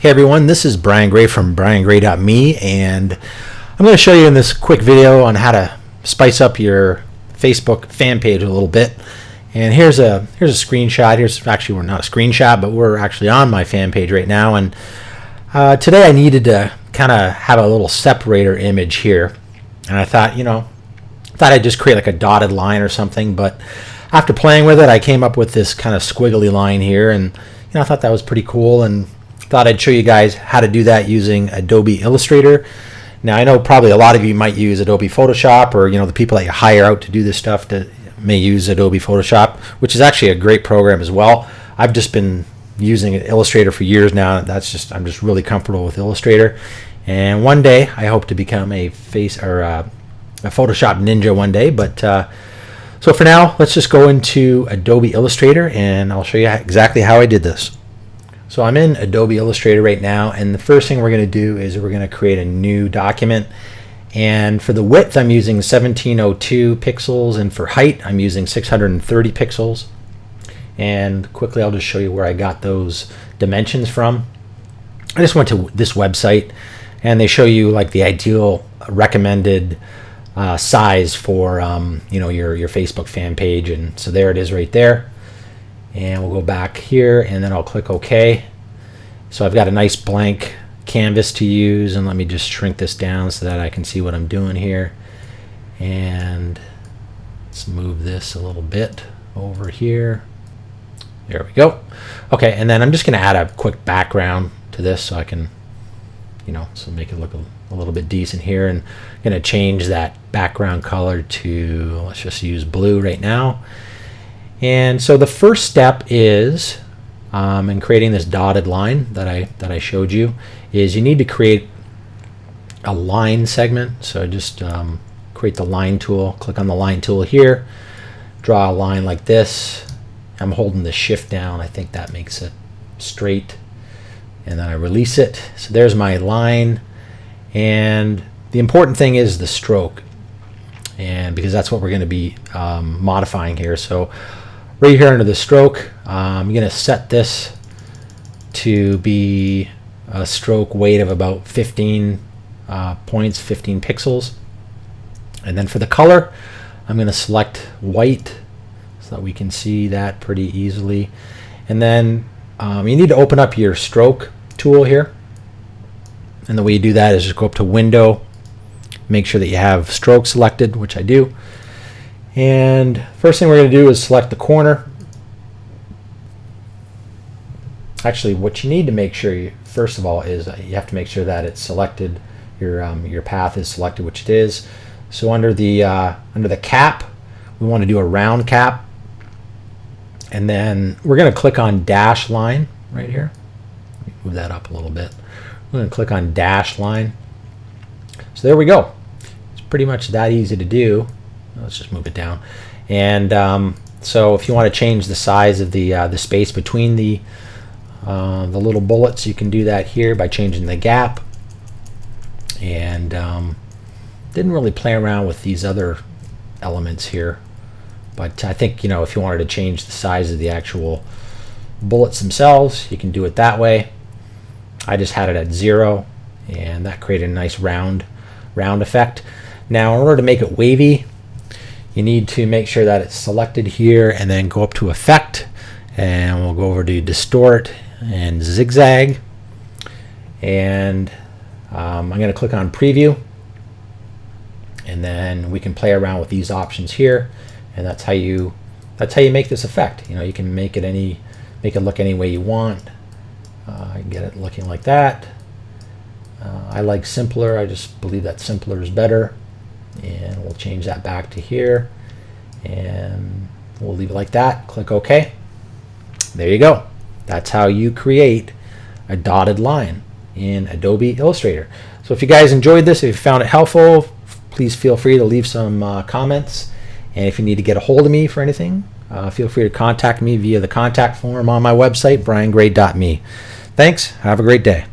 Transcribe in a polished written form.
Hey everyone, this is Brian Gray from BrianGray.me, and I'm going to show you in this quick video on how to spice up your Facebook fan page a little bit. And here's a screenshot. We're not a screenshot, but we're actually on my fan page right now. And today I needed to kind of have a little separator image here, and I thought I'd just create like a dotted line or something. But after playing with it, I came up with this kind of squiggly line here, and I thought that was pretty cool, and thought I'd show you guys how to do that using Adobe Illustrator. Now I know probably a lot of you might use Adobe Photoshop, or the people that you hire out to do this stuff may use Adobe Photoshop, which is actually a great program as well. I've just been using Illustrator for years now. I'm just really comfortable with Illustrator, and one day I hope to become a Photoshop ninja one day. But so for now, let's just go into Adobe Illustrator and I'll show you exactly how I did this. So I'm in Adobe Illustrator right now, and the first thing we're going to do is we're going to create a new document. And for the width, I'm using 1702 pixels, and for height, I'm using 630 pixels. And quickly, I'll just show you where I got those dimensions from. I just went to this website, and they show you like the ideal recommended size for your Facebook fan page, and so there it is right there. And we'll go back here, and then I'll click OK. So I've got a nice blank canvas to use, and let me just shrink this down so that I can see what I'm doing here. And let's move this a little bit over here. There we go. Okay, and then I'm just going to add a quick background to this so I can, so make it look a little bit decent here. And I'm going to change that background color to, let's just use blue right now. And so the first step is in creating this dotted line that I showed you, is you need to create a line segment. So just create the line tool, click on the line tool here, draw a line like this. I'm holding the shift down, I think that makes it straight, and then I release it. So there's my line, and the important thing is the stroke, and because that's what we're going to be modifying here. So right here under the stroke, I'm going to set this to be a stroke weight of about 15 points, 15 pixels. And then for the color, I'm going to select white so that we can see that pretty easily. And then you need to open up your stroke tool here. And the way you do that is just go up to Window, make sure that you have stroke selected, which I do. And first thing we're going to do is select the corner. Actually, what you need to make sure first of all is you have to make sure that it's selected. Your path is selected, which it is. So under the cap, we want to do a round cap, and then we're going to click on dash line right here. Let me move that up a little bit. We're going to click on dash line. So there we go. It's pretty much that easy to do. Let's just move it down. And so if you want to change the size of the space between the little bullets, you can do that here by changing the gap. And didn't really play around with these other elements here, but I think if you wanted to change the size of the actual bullets themselves, you can do it that way. I just had it at 0, and that created a nice round effect. Now in order to make it wavy, you need to make sure that it's selected here, and then go up to Effect, and we'll go over to Distort and Zigzag, and I'm going to click on Preview, and then we can play around with these options here, and that's how you make this effect. You can make it look any way you want. I get it looking like that. I like simpler. I just believe that simpler is better. And we'll change that back to here, and we'll leave it like that. Click OK. There you go. That's how you create a dotted line in Adobe Illustrator. So if you guys enjoyed this, if you found it helpful, please feel free to leave some comments. And if you need to get a hold of me for anything, feel free to contact me via the contact form on my website, BrianGray.me. Thanks. Have a great day.